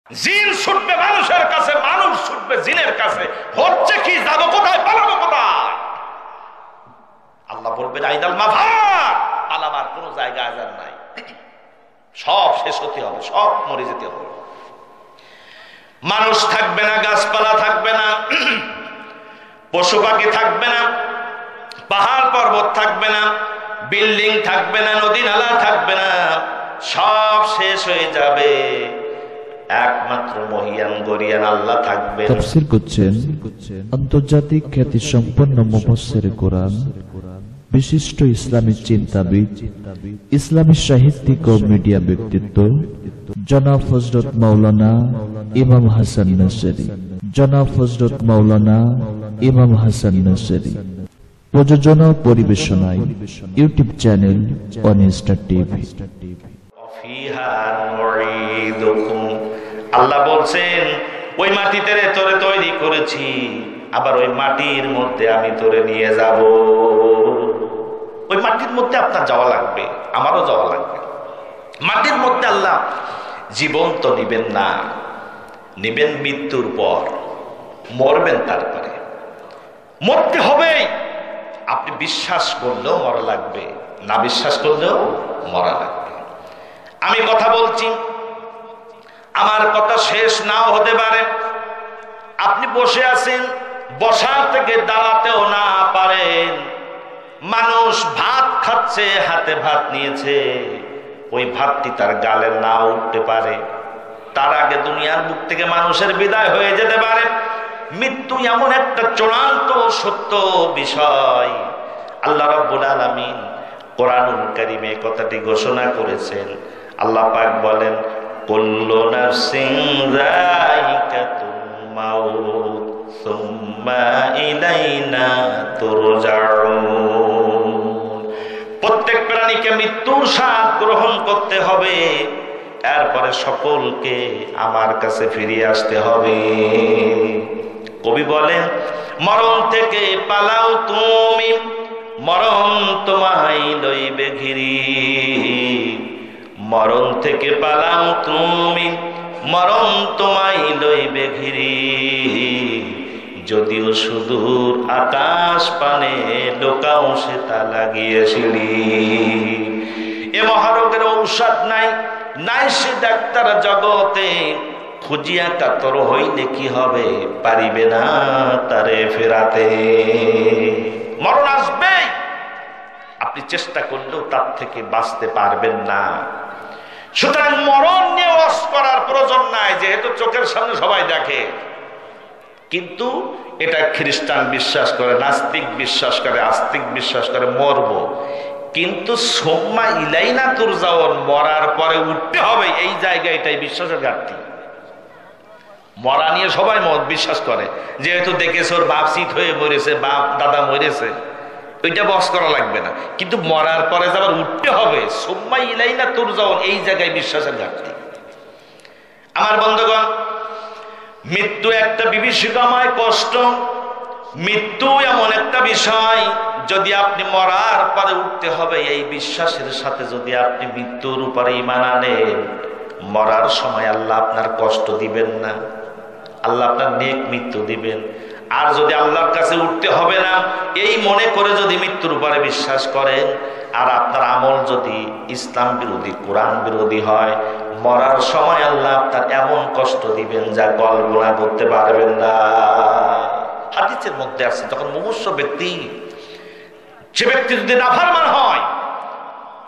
জিন ছুটবে মানুষের কাছে, মানুষ ছুটবে জিনের কাছে। হচ্ছে কি? যাবো কোথায়, পালাবো কোথায়? আল্লাহ বলবেন আইদাল মাফার, পালাবার কোন জায়গা আজার নাই, সব শেষ হতে হবে, সব মরে যেতে হবে। মানুষ থাকবে না, গাছপালা থাকবে না, পশু পাখি থাকবে না, পাহাড় পর্বত থাকবে না, বিল্ডিং থাকবে না, নদী নালা থাকবে না, সব শেষ হয়ে যাবে। একমাত্র মহিয়ান গরিয়ান আল্লাহ থাকবেন। তাফসীর করছেন আন্তর্জাতিক খ্যাতি সম্পন্ন মুফাসসির কোরআন, বিশিষ্ট ইসলামী চিন্তাবিদ, ইসলামী সাহিত্যিক ও মিডিয়া ব্যক্তিত্ব জনাব হযরত মাওলানা ইমাম হাসান নসরি। জনাব হযরত মাওলানা ইমাম হাসান নসরি। প্রযোজনা ও পরিবেশনায় ইউটিউব চ্যানেল অনিস্টার টিভি। আল্লাহ বলছেন ওই মাটিতে তোরে তৈরি করেছি, আবার ওই মাটির মধ্যে আমি তোরে নিয়ে যাব। ওই মাটির মধ্যে আপনার যাওয়া লাগবে, আমারও যাওয়া লাগবে। মাটির মধ্যে আল্লাহ জীবন তো নিবেন না, নিবেন মৃত্যুর পর, মরবেন, তারপরে মরতে হবেই। আপনি বিশ্বাস করলেও মরা লাগবে, না বিশ্বাস করলেও মরা লাগবে। আমি কথা বলছি, আমার কথা শেষ নাও হতে পারে। আপনি বসে আছেন, বসা থেকে দাঁড়াতেও না পারেন। মানুষ ভাত খাচ্ছে, হাতে ভাত নিয়েছে, ওই ভাতটি তার গালে না উঠতে পারে। তার আগে দুনিয়ার বুক থেকে মানুষের বিদায় হয়ে যেতে পারে। মৃত্যু এমন একটা চূড়ান্ত সত্য বিষয়। আল্লাহ রাব্বুল আলামিন কোরআনুল কারীমে কথাটি ঘোষণা করেছেন। আল্লাহ পাক বলেন, কুল্লু নাফসিন যায়িকাতুল মাউত সুম্মা ইলাইনা তুরজাউন। প্রত্যেক প্রাণীকে মৃত্যুর স্বাদ গ্রহণ করতে হবে, এরপরে সকলকে আমার কাছে ফিরে আসতে হবে। কবি বলেন, মরণ থেকে পালাও তুমি, মরণ তোমায় লইবে ঘিরি। মরণ থেকে পালাও তুমি, মরণ তোমায় লইবে ঘিরি। যদিও সুদূর আকাশ পানে লোকাও সে তা লাগিয়েছিলি। এ মহারোগের ঔষধ নাই, নাই সে ডাক্তার জগতে। খুঁজিয়া কাতর হইলে কি হবে, পারিবে না তারে ফেরাতে। মরণ আসবে, আপনি চেষ্টা করলেও তার থেকে বাঁচতে পারবেন না। সুতরাং মরণ নিয়ে ওয়াজ করার প্রয়োজন নাই, যেহেতু চোখের সামনে সবাই দেখে। কিন্তু এটা খ্রিস্টান বিশ্বাস করে, নাস্তিক বিশ্বাস করে, আস্তিক বিশ্বাস করে মরব। কিন্তু সুম্মা ইলাইনা তুরজাউন, মরার পরে উঠতে হবে, এই জায়গায় এটাই বিশ্বাসের ঘাটতি। মরা নিয়ে সবাই বিশ্বাস করে, যেহেতু দেখেছে ওর বাপ শীত হয়ে মরেছে, বাপ দাদা মরেছে, ওইটা বস করা লাগবে না। কিন্তু মরার পরে যাবার উঠতে হবে, সুম্মা ইলাইনা তুরজাউন, এই জায়গায় বিশ্বাসের ঘাটতি। আমার বন্ধুগণ, মৃত্যু একটা বিভীষিকাময় কষ্ট। মৃত্যু এমন একটা বিষয়, যদি আপনি মরার পরে উঠতে হবে এই বিশ্বাসের সাথে যদি আপনি মৃত্যুর উপরে ঈমান আনেন, মরার সময় আল্লাহ আপনার কষ্ট দিবেন না, আল্লাহ আপনার নেক মৃত্যু দিবেন। আর যদি আল্লাহর কাছে উঠতে হবে না এই মনে করে যদি মৃত্যুর উপরে বিশ্বাস করেন, আর আপনার আমল যদি ইসলাম বিরোধী, কোরআন বিরোধী হয়, মরার সময় আল্লাহ আপনার এমন কষ্ট দিবেন যা কল্পনা করতে পারবেন না। হাদিসের মধ্যে আছে, যখন মুমূর্ষ ব্যক্তি, যে ব্যক্তি যদি নাফরমান হয়,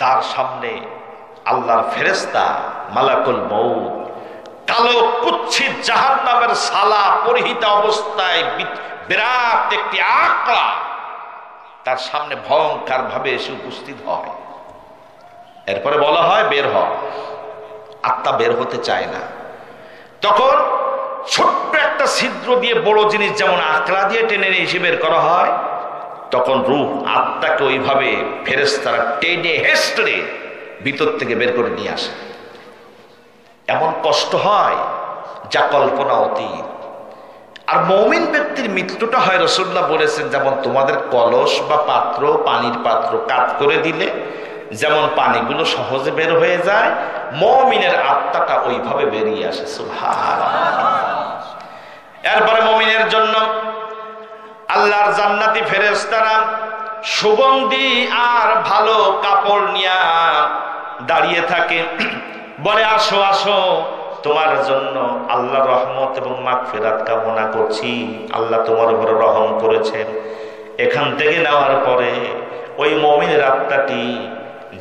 তার সামনে আল্লাহর ফেরেশতা মালাকুল মউত কালো কুচ্ছিত জাহান্নামের সালা পরিহিত অবস্থায় বিরাট একটি আকড়া তার সামনে ভয়ঙ্কর ভাবে এসে উপস্থিত হয়। এরপরে বলা হয় বের হ। আত্মা বের হতে চায় না। তখন ছোট্ট একটা ছিদ্র দিয়ে বড় জিনিস যেমন আকড়া দিয়ে টেনে নিয়ে এসে বের করা হয়, তখন রূহ আত্মাকে ওইভাবে ফেরেশতারা টেনে হেঁচড়ে ভিতর থেকে বের করে নিয়ে আসে। এমন কষ্ট হয় যা কল্পনা অতীত। আর মুমিন ব্যক্তির মৃত্যুটা হয়, রাসূলুল্লাহ বলেছেন, যেমন তোমাদের কলস বা পাত্র, পানির পাত্র কাত করে দিলে যেমন পানিগুলো সহজে বের হয়ে যায়, মুমিনের আত্মাটা ওইভাবে বেরিয়ে আসে। সুবহানাল্লাহ। এরপরে মুমিনের জন্য আল্লাহর জান্নাতি ফেরেশতারা সুগন্ধি আর ভালো কাপড় নিয়ে দাঁড়িয়ে থাকে, বলে আসো আসো, তোমার জন্য আল্লাহর রহমত এবং মাগফিরাত কামনা করছি, আল্লাহ তোমার উপরে রহম করেছেন। এখান থেকে নেওয়ার পরে ওই মুমিনের আত্মাটি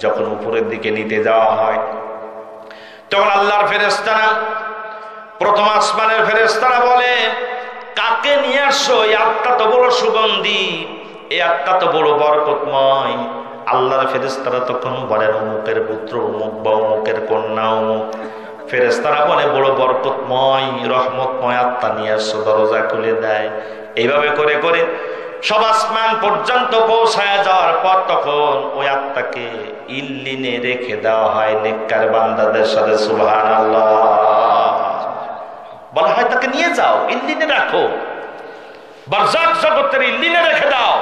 যখন উপরের দিকে নিতে যাওয়া হয়, তখন আল্লাহর ফেরেশতারা, প্রথম আসমানের ফেরেশতারা বলে, কাকে নিয়ে আসছো? এই আত্মা তো বড় সুগন্ধি, এই আত্মা তো বড় বরকতময়। আল্লাহর ফেরেশতারা তখন বলেন, অমুকের পুত্র অমুক বা অমুকের কন্যা অমুক। ফেরেশতারা বলে, বড় বরকতময় রহমতময় আত্মা নিয়ে আসছো, দরজা খুলে দেয়। এইভাবে করে করে সব আসমান পর্যন্ত পৌঁছায় যাওয়ার পর তখন ওই আত্মাকে ইল্লিনে রেখে দেওয়া হয় নেককার বান্দাদের সাথে। সুবহানাল্লাহ। বলা হয় তাকে নিয়ে যাও, ইল্লিনে রাখো, বারজাখ জগতের ইল্লিনে রেখে দাও।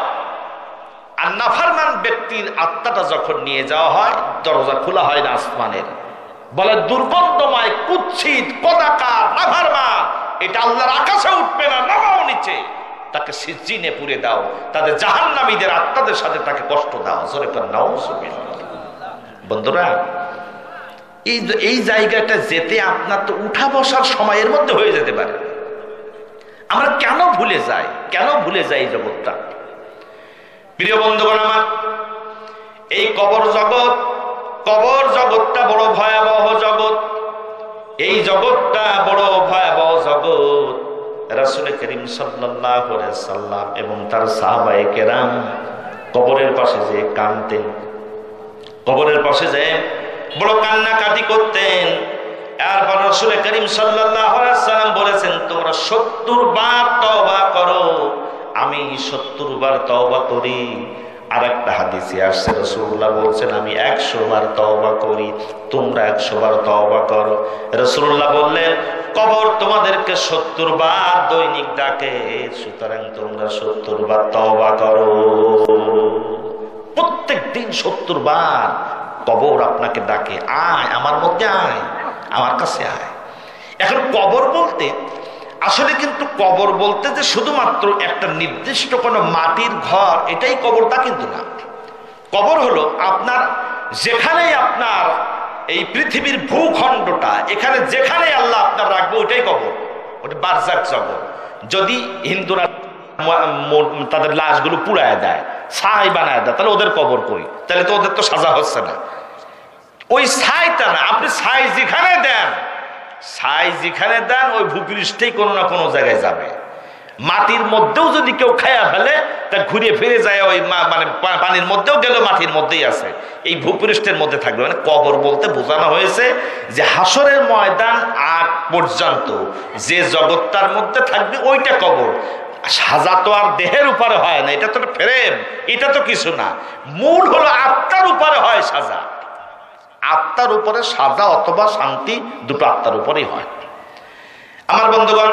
আর নাফরমান ব্যক্তির আত্মাটা যখন নিয়ে যাওয়া হয়, দরজা খোলা হয় না আসমানের, বলে দুর্গন্ধময় কুৎসিত কদাকার নাফরমান, এটা আল্লাহর আকাশে উঠবে না, নামাও নিচে, তাকে সিজ্জিনে পুরে দাও, তাদের জাহান্নামীদের আত্মাদের সাথে তাকে কষ্ট দাও। জোরে করে নাউজুবিল্লাহ। বন্ধুরা, এই জায়গাটা যেতে আপনার তো উঠা বসার সময়ের মধ্যে হয়ে যেতে পারে। আমরা কেন ভুলে যাই, কেন ভুলে যাই এই জগৎটা? প্রিয় বন্ধুগণ আমার, এই কবর জগৎটা বড় ভয়াবহ জগৎ। এই জগৎটা বড় ভয়াবহ জগৎ। রাসূল করিম সাল্লাল্লাহু আলাইহি সাল্লাম এবং তার সাহাবায়ে কেরাম কবরের পাশে যে কাঁদতেন, কবরের পাশে যে বড় কান্নাকাটি করতেন। এরপর রাসূল করিম সাল্লাল্লাহু আলাইহি সাল্লাম বলেছেন, তোমরা 70 বার তওবা করো, আমি 70 বার তওবা করি। আর একটা হাদিসে আসছে, রাসূলুল্লাহ বলছেন, আমি 100 বার তওবা করি, তোমরা 100 বার তওবা করো। রাসূলুল্লাহ বললেন, কবর তোমাদেরকে 70 বার দৈনিক ডাকে, সুতরাং তোমরা 70 বার তওবা করো। প্রত্যেক দিন 70 বার কবর আপনাকে ডাকে, আয় আমার মধ্যে আয়, আমার কাছে আয়। এখন কবর বলতে আসলে কিন্তু কবর বলতে যে শুধুমাত্র একটা নির্দিষ্ট কোনো মাটির ঘর এটাই কবর তা কিন্তু না। কবর হলো আপনার যেখানেই আপনার এই পৃথিবীর ভূখণ্ডটা, এখানে যেখানে আল্লাহ আপনার রাখবে ওইটাই কবর, ওটা বারজাখ জগৎ। যদি হিন্দুরা তাদের লাশগুলো পুড়ায় দেয়, ছাই বানায় দেয়, তাহলে ওদের কবর করি, তাহলে তো ওদের তো সাজা হচ্ছে না। ওই ছাইটা না, আপনি ছাই যেখানে দেন, ছাই যেখানে দেন ওই ভূপৃষ্ঠেই কোনো না কোনো জায়গায় যাবে। মাটির মধ্যেও যদি কেউ খায়া ফেলে, তা ঘুরে ফিরে যায় ওই মানে পানির মধ্যেও গেল, মাটির মধ্যেই আছে, এই ভূপৃষ্ঠের মধ্যে থাকবে। মানে কবর বলতে বোঝানো হয়েছে যে হাসরের ময়দান আগ পর্যন্ত যে জগৎটার মধ্যে থাকবে ওইটা কবর। সাজা তো আর দেহের উপরে হয় না, এটা তো ফ্রেম, এটা তো কিছু না। মূল হলো আত্মার উপরে হয় সাজা। আত্মার উপরে সাজা অথবা শান্তি দুটো আত্মার উপরেই হয়। আমার বন্ধুগণ,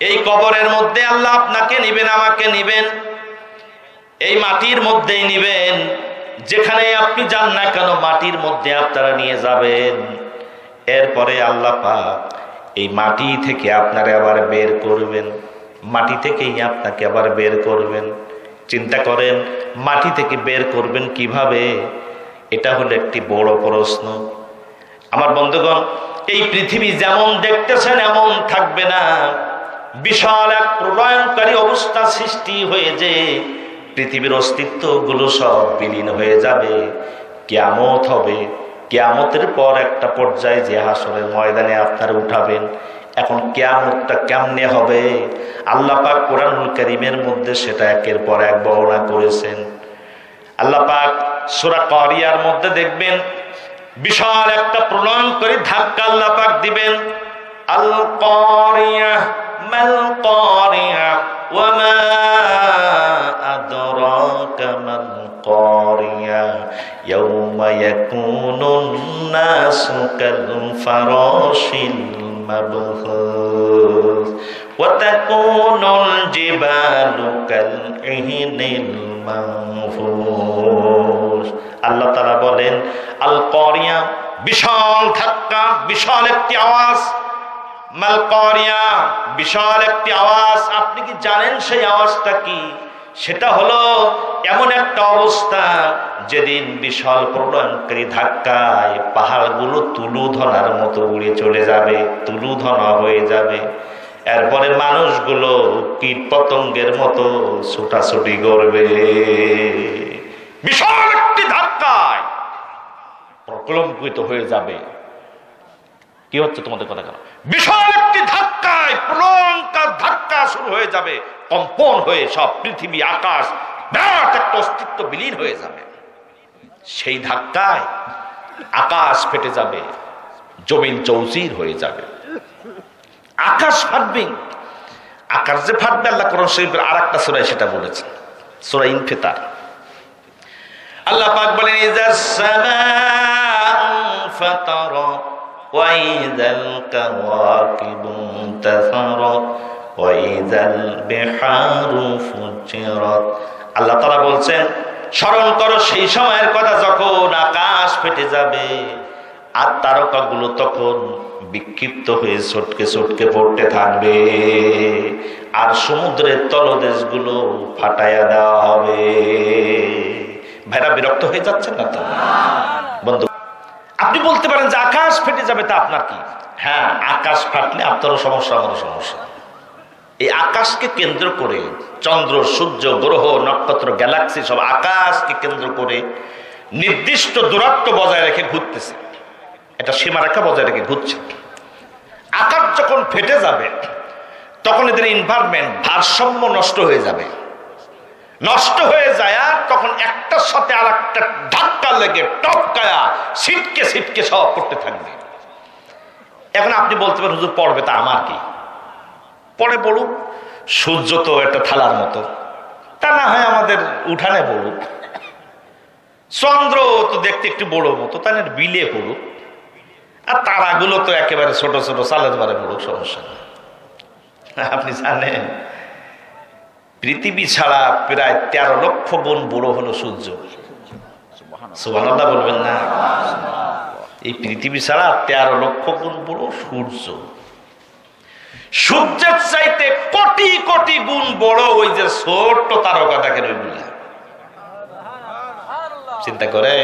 এই কবরের মধ্যে আল্লাহ আপনাকে নিবেন, আমাকে নিবেন, এই মাটির মধ্যেই নিবেন। যেখানে আপনি যান না কেন মাটির মধ্যে আপনারা নিয়ে যাবেন। এরপরে আল্লাহ পাক এই মাটি থেকে আপনারা আবার বের করবেন, মাটি থেকেই আপনাকে আবার বের করবেন। চিন্তা করেন, মাটি থেকে বের করবেন কিভাবে? এটা হলো একটি বড় প্রশ্ন। আমার বন্ধুগণ, এই পৃথিবী যেমন দেখতেছেন এমন থাকবে না। বিশাল এক প্রলয়ঙ্কারী অবস্থা সৃষ্টি হয়ে যে পৃথিবীর অস্তিত্ব গুলো সব বিলীন হয়ে যাবে, কিয়ামত হবে। কিয়ামতের পর একটা পর্যায়ে যে হাসরের ময়দানে আপনারা উঠাবেন। এখন কিয়ামতটা কেমনে হবে? আল্লাহ পাক কোরআনুল কারীমের মধ্যে সেটা একের পর এক বর্ণনা করেছেন। আল্লাহ পাক সূরা কারিয়ার মধ্যে দেখবেন বিশাল একটা প্রলয়ঙ্কারী ধাক্কা আল্লাহ পাক দিবেন। আল কারিয়া মাল কারিয়া ওয়া মা আদরাকা মাল কারিয়া ইয়াউমা ইয়াকুনুন নাসু কাল ফারাশিল মাবথুস ওয়া তাকুনুল জিবালু কাল-ইহনিল মানফুস। আল্লাহ তাআলা বলেন আল কারিয়া, বিশাল ধাক্কা, বিশাল একটি আওয়াজ। মাল কারিয়া, বিশাল একটি আওয়াজ। আপনি কি জানেন সেই আওয়াজটা কি? সেটা হলো এমন একটা অবস্থা যেদিন বিশাল প্রলয়ঙ্কারী ধাক্কায় পাহাড়গুলো তুলুধনার মতো উড়ে চলে যাবে, তুলুধনা হয়ে যাবে। এরপরে মানুষগুলো কীট পতঙ্গের মতো ছুটাছুটি করবে। বিশাল একটি ধাক্কায় প্রকম্পিত হয়ে যাবে। কি হচ্ছে তোমাদের কথা কেন? বিশাল একটি ধাক্কায় প্রলয়ঙ্কার ধাক্কা শুরু হয়ে যাবে, কম্পন হয়ে সব পৃথিবী আকাশ বিরাট একটা অস্তিত্ব বিলীন হয়ে যাবে। সেই ধাক্কায় আকাশ ফেটে যাবে, জমিন চৌচির হয়ে যাবে, আকাশ ফাটবে। আকাশ যে ফাটবে আল্লাহ কোরআন শরীফের আর একটা সূরায় সেটা বলেছেন, সূরা ইনফিতার। আল্লাহ পাক বলেন ইযাস সামাউ ফাতারা ওয়া ইযাল কাওয়াকিবু ইনতাসারাত ওয়া ইযাল বিহারু ফুজিরাত। আল্লাহ তাআলা বলছেন স্মরণ করো সেই সময়ের কথা যখন আকাশ ফেটে যাবে আর তারকাগুলো তখন বিক্ষিপ্ত হয়ে ছটকে ছটকে পড়তে থাকবে, আর সমুদ্রের তলদেশগুলো ফাটাইয়া দেওয়া হবে। ভাইরা বিরক্ত হয়ে যাচ্ছেন না তো বন্ধু? আপনি বলতে পারেন যে আকাশ ফেটে যাবে, তা আপনার কি? হ্যাঁ, আকাশ ফাটলে আপনারও সমস্যা, আমারও সমস্যা। এই আকাশকে কেন্দ্র করে চন্দ্র, সূর্য, গ্রহ, নক্ষত্র, গ্যালাক্সি সব আকাশকে কেন্দ্র করে নির্দিষ্ট দূরত্ব বজায় রেখে ঘুরতেছে। এটা সীমারেখা বজায় রেখে ঘুরছে। আকাশ যখন ফেটে যাবে তখন এদের এনভায়রনমেন্ট, ভারসাম্য নষ্ট হয়ে যাবে। নষ্ট হয়ে যায় তখন একটার সাথে আর একটা ধাক্কা লেগে টপকায়া ছিটকে ছিটকে সব করতে থাকবে। এখন আপনি বলতে পারেন হুজুর পড়বে, তা আমার কি? পরে পড়ুক। সূর্য তো একটা থালার মতো, তা না হয় আমাদের উঠানে পড়ুক। চন্দ্র তো দেখতে একটু বড় মতো, তাই না বিলে পড়ুক। আর তারাগুলো তো একেবারে ছোট ছোট, চালের বারে পড়ুক, সমস্যা নেই। আপনি জানেন পৃথিবী ছাড়া প্রায় 13 লক্ষ গুণ বড় হলো সূর্য। সুবহানাল্লাহ বলবেন না? এই পৃথিবী ছাড়া 13 লক্ষ গুণ বড় সূর্য। সূর্যের চাইতে কোটি কোটি গুণ বড় ওই যে ছোট্ট তারকা দেখেন ওইগুলা, চিন্তা করে।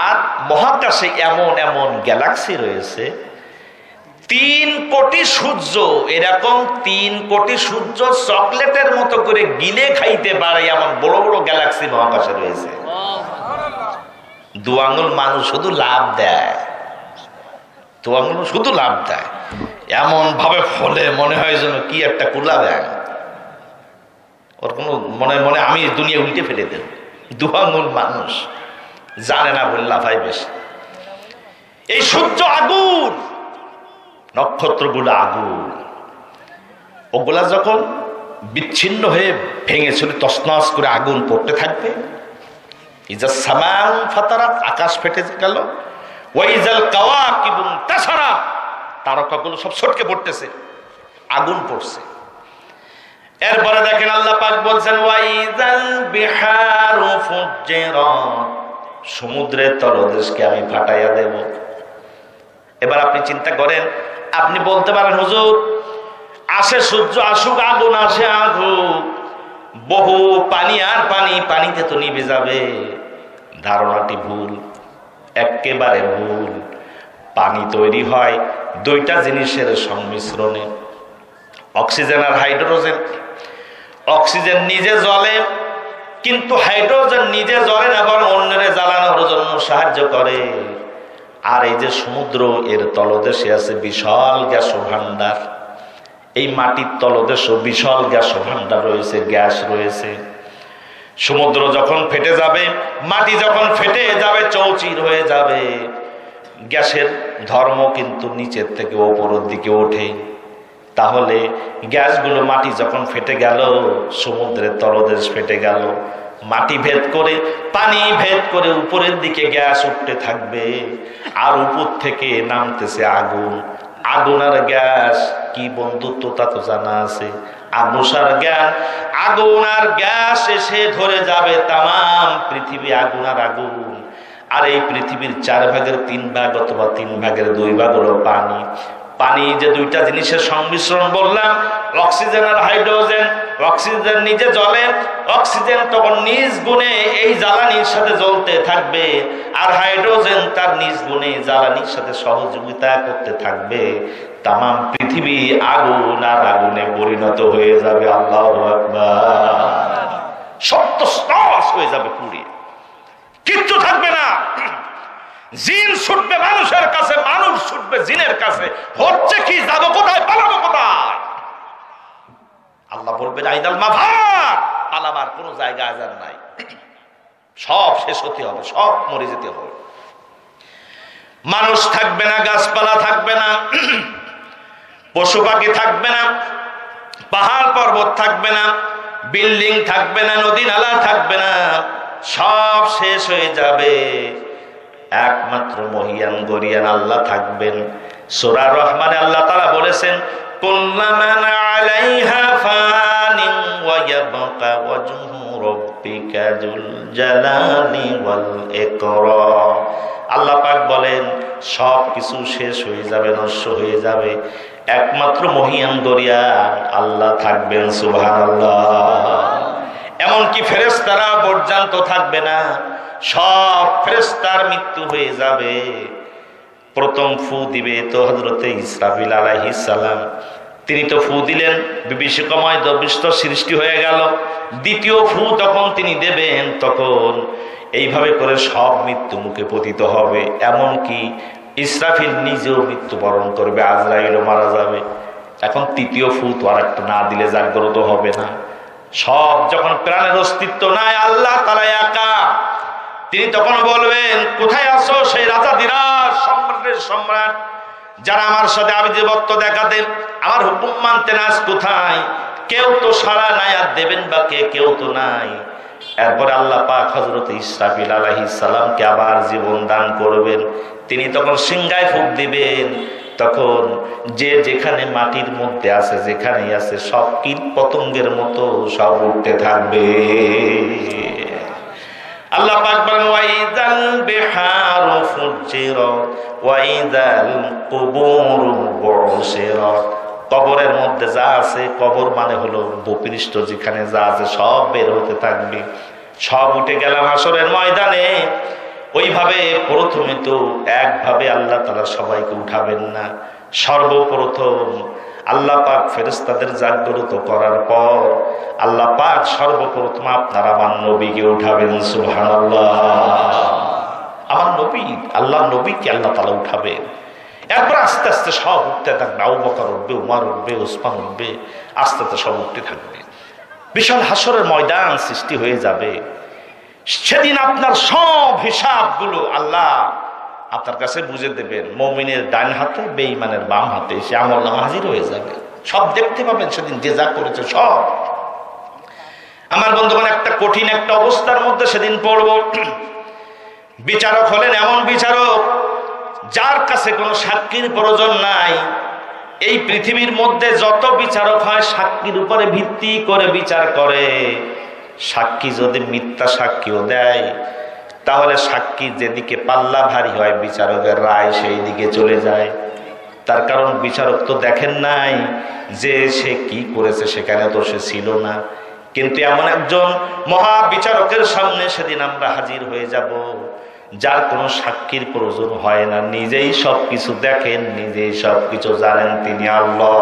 আর মহাকাশে এমন এমন গ্যালাক্সি রয়েছে, 3 কোটি সূর্য, এরকম 3 কোটি সূর্য চকলেটের মতো করে গিলে খাইতে পারে এমন বড় বড় গ্যালাক্সি মহাকাশে রয়েছে। 2 আঙ্গুল মানুষ শুধু লাভ দেয়, 2 আঙ্গুল শুধু লাভ দেয়, এমন ভাবে ফলে মনে হয় যেন কি একটা কুলা দেয়। ওর কোনো মনে মনে আমি দুনিয়া উল্টে ফেলে দেব। 2 আঙ্গুল মানুষ জানে না বলে লাফাই বেশি। এই সূর্য আগুন, নক্ষত্রগুলো আগুন। ওগুলা যখন বিচ্ছিন্ন হয়ে ভেঙে চলে তছনছ করে আগুন পড়তে থাকবে। ইজা সামাউ ফাতারাত, আকাশ ফেটে গেল। ওয়াইজাল কাওয়াকিবু ইনতাসারাত, তারকাগুলো সব ছটকে পড়তেছে, আগুন পড়ছে। এরপরে দেখেন আল্লাহ পাক বলছেন ওয়াইজাল বিহারু ফুজিরাত, সমুদ্রের তলদেশকে আমি ফাটাইয়া দেব। এবার আপনি চিন্তা করেন, আপনি বলতে পারেন হুজুর আসে সূর্য আসুক, আগুন আসে আগুন, বহু পানি আর পানি, পানিতে তো নিভে যাবে। ধারণাটি ভুল, একেবারে ভুল। পানি তৈরি হয় 2টা জিনিসের সংমিশ্রণে, অক্সিজেন আর হাইড্রোজেন। অক্সিজেন নিজে জ্বলে, কিন্তু হাইড্রোজেন নিজে জ্বলে না, বরং অন্যরে জ্বালানোর জন্য সাহায্য করে। আর এই যে সমুদ্র, এর তলদেশে আছে বিশাল গ্যাস ভান্ডার। এই মাটির তলদেশও বিশাল গ্যাস ভান্ডার রয়েছে, গ্যাস রয়েছে। সমুদ্র যখন ফেটে যাবে, মাটি যখন ফেটে যাবে, চৌচির হয়ে যাবে, গ্যাসের ধর্ম কিন্তু নিচের থেকে ওপরের দিকে ওঠে। তাহলে গ্যাসগুলো, মাটি যখন ফেটে গেল, সমুদ্রের তলদেশ ফেটে গেল, মাটি ভেদ করে, পানি ভেদ করে উপরের দিকে গ্যাস উঠতে থাকবে। আর উপর থেকে নামতেছে আগুন। আগুন আগুন আর গ্যাস কি বন্ধুত্ব তা তো জানা আছে। আগুসার জ্ঞান, আগুন আর গ্যাস এসে ধরে যাবে তাম পৃথিবী, আগুন আর আগুন। আর এই পৃথিবীর 4 ভাগের 3 ভাগ অথবা 3 ভাগের 2 ভাগ হলো পানি। পানি যে দুইটা জিনিসের সংমিশ্রণ বললাম, অক্সিজেন আর হাইড্রোজেন। অক্সিজেন নিজে জ্বলে, অক্সিজেন তখন নিজ গুণে এই জ্বালানির সাথে জ্বলতে থাকবে, আর হাইড্রোজেন তার নিজ গুণে জ্বালানির সাথে সহযোগিতা করতে থাকবে। তাম পৃথিবী আগুন আর আগুনে পরিণত হয়ে যাবে। আল্লাহু আকবার। সত্য স্তস হয়ে যাবে, পুড়িয়ে কিচ্ছু থাকবে না। জিন ছুটবে মানুষের কাছে, মানুষ ছুটবে জিনের কাছে। হচ্ছে কি, যাবো কোথায়, পালাবো কোথায়? আল্লাহ বলবেন আইনাল মাফার, পালাবার কোন জায়গা আজার নাই। সব শেষ হতে হবে, সব মরে যেতে হবে। মানুষ থাকবে না, গাছপালা থাকবে না, পশু পাখি থাকবে না, পাহাড় পর্বত থাকবে না, বিল্ডিং থাকবে না, নদী নালা থাকবে না, সব শেষ হয়ে যাবে। একমাত্র মহিয়ান গরিয়ান আল্লাহ থাকবেন। সূরা রহমানে আল্লাহ তাআলা বলেছেন, কুল্লু মান আলাইহা ফানিন ওয়া ইয়াবকা ওয়াজহু রাব্বিকা যুল জালালি ওয়াল ইকরাম। আল্লাহ পাক বলেন সব কিছু শেষ হয়ে যাবে, নষ্ট হয়ে যাবে, একমাত্র মহিয়ান গরিয়ান আল্লাহ থাকবেন। সুবহানাল্লাহ। এমনকি ফেরেশতারা পর্যন্ত থাকবে না, সব ফেরেশতার মৃত্যু হয়ে যাবে। প্রথম ফু দিবে তো হযরতে ইসরাফিল আলাইহিস সালাম, তিনি তো ফু দিলেন, বিভীষিকাময় দবিষ্ট সৃষ্টি হয়ে গেল। দ্বিতীয় ফু তখন তিনি দেবেন, তখন এইভাবে করে সব মৃত্যু মুখে পতিত হবে। এমনকি ইসরাফিল নিজেও মৃত্যুবরণ করবে, আজরাইলও মারা যাবে। এখন তৃতীয় ফু তো আর একটা না দিলে জাগ্রত হবে না। সব যখন প্রাণের অস্তিত্ব নাই, আল্লাহ তাআলা একা, তিনি তখন বলবেন কোথায় আছো সেই রাজাধিরাজ সম্রাটের সম্রাট, যারা আমার সাথে আবির্ভূত দেখাতেন, আমার হুকুম মানতেন, আজ কোথায়? কেউ তো সাড়া নাই, আর দেবেন বা কে? কেউ তো নাই। এরপরে আল্লাহ পাক হযরত ইসরাফিল আলাইহিস সালামকে আবার জীবন দান করবেন। তিনি তখন সিংহায় ফুঁক দিবেন, তখন যে যেখানে মাটির মধ্যে আছে, যেখানেই আছে, সব কীট পতঙ্গের মতো সব উঠতে থাকবে। আল্লাহ পাক বলেন ওয়াইদাল বিহারু ফুজ্জিরাত ওয়াইদাল কুবুরু বুসিরাত। কবরের মধ্যে যা আছে, কবর মানে হলো ভূপৃষ্ঠ, যেখানে যা আছে সব বের হতে থাকবে, সব উঠে গেলাম হাসরের ময়দানে। ওইভাবে প্রথমে তো একভাবে আল্লাহ তাআলা সবাইকে উঠাবেন না। সর্বপ্রথম আল্লাহ পাক ফেরেশতাদের জাগ্রত করার পর আল্লাহ পাক সর্বপ্রথম আপনার আমার নবীকে উঠাবেন। সুবহানাল্লাহ। আমার নবী, আল্লাহ নবীকে আল্লাহ তাআলা উঠাবেন। এরপর আস্তে আস্তে সব উঠতে থাকবে। আবু বকর উঠবে, উমর উঠবে, ওসমান উঠবে, আস্তে আস্তে সব উঠতে থাকবে। বিশাল হাসরের ময়দান সৃষ্টি হয়ে যাবে। সেদিন আপনার সব হিসাবগুলো আল্লাহ আপনার কাছে বুঝে দেবেন। মুমিনের ডান হাতে, বেঈমানের বাম হাতে সে আমলনামা হাজির হয়ে যাবে। সব দেখতে পাবেন সেদিন, যে যা করেছে সব। আমার বন্ধুগণ, একটা কঠিন একটা অবস্থার মধ্যে সেদিন পড়ব। বিচারক হলেন এমন বিচারক যার কাছে কোনো সাক্ষীর প্রয়োজন নাই। এই পৃথিবীর মধ্যে যত বিচারক হয় সাক্ষীর উপরে ভিত্তি করে বিচার করে। সাক্ষী যদি মিথ্যা সাক্ষীও দেয়, তাহলে সাক্ষী যেদিকে পাল্লা ভারী হয় বিচারকের রায় সেই দিকে চলে যায়। তার কারণ বিচারক তো দেখেন নাই যে সে কি করেছে, সেখানে তো সে ছিল না। কিন্তু এমন একজন মহা বিচারকের সামনে সেদিন আমরা হাজির হয়ে যাব, যার কোনো সাক্ষীর প্রয়োজন হয় না, নিজেই সবকিছু দেখেন, নিজেই সবকিছু জানেন, তিনি আল্লাহ।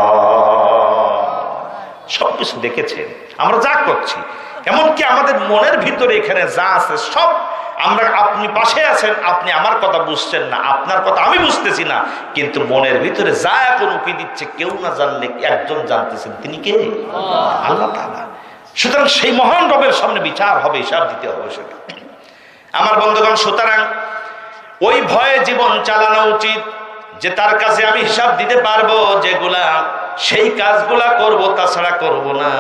সবকিছু দেখেছেন আমরা যা করছি, এমনকি আমাদের মনের ভিতরে এখানে যা আছে সব। আমরা, আপনি পাশে আছেন, আপনি আমার কথা বুঝছেন না, আপনার কথা আমি বুঝতেছি না, কিন্তু মনের ভিতরে যা এখন উকি দিচ্ছে কেউ না জানলে একজন জানতেছেন, তিনি কে? আল্লাহ তাআলা। সুতরাং সেই মহান রবের সামনে বিচার হবে, হিসাব দিতে হবে সেটা। আমার বন্ধুগণ, সুতরাং ওই ভয়ে জীবন চালানো উচিত যে তার কাছে আমি হিসাব দিতে পারবো, যেগুলা সেই কাজগুলা করব, তাছাড়া করব না।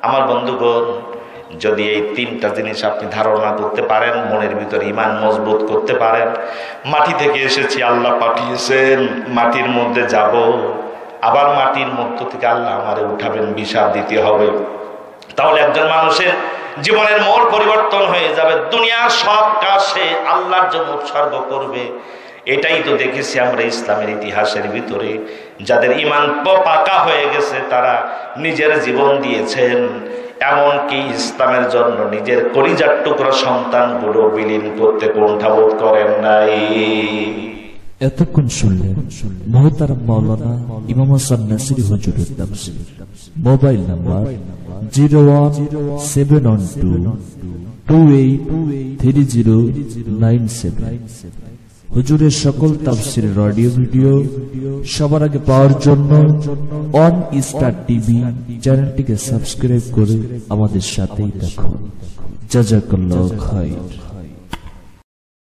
আমার বন্ধুগণ, যদি এই তিনটা জিনিস আপনি ধারণা করতে পারেন, মনের ভিতরে ঈমান মজবুত করতে পারেন, মাটি থেকে এসেছি, আল্লাহ পাঠিয়েছেন, মাটির মধ্যে যাব, আবার মাটির মধ্য থেকে আল্লাহ আমারে উঠাবেন, বিচার দিতে হবে, তাহলে একজন মানুষের জীবনের মোড় পরিবর্তন হয়ে যাবে। দুনিয়ার সব কাজ সে আল্লাহর জন্য উৎসর্গ করবে। এটাই তো দেখেছি আমরা ইসলামের ইতিহাসের ভিতরে, যাদের ঈমান পাকা হয়ে গেছে তারা নিজের জীবন দিয়েছেন, এমনকি ইসলামের জন্য নিজের কলিজার টুকরা সন্তানগুলো বিলীন করতে কুণ্ঠাবোধ করেন নাই। এতক্ষণ শুনলেন মহতারাম মাওলানা ইমাম হাসান নাসিরী হুজুরের তাফসীর। Mobile number 01712283097। হুজুরের সকল তাফসীরের অডিও ভিডিও সবার আগে পাওয়ার জন্য অন স্টার টিভি চ্যানেলটিকে সাবস্ক্রাইব করে আমাদের সাথেই থাকুন। জাযাকাল্লাহু খাইর।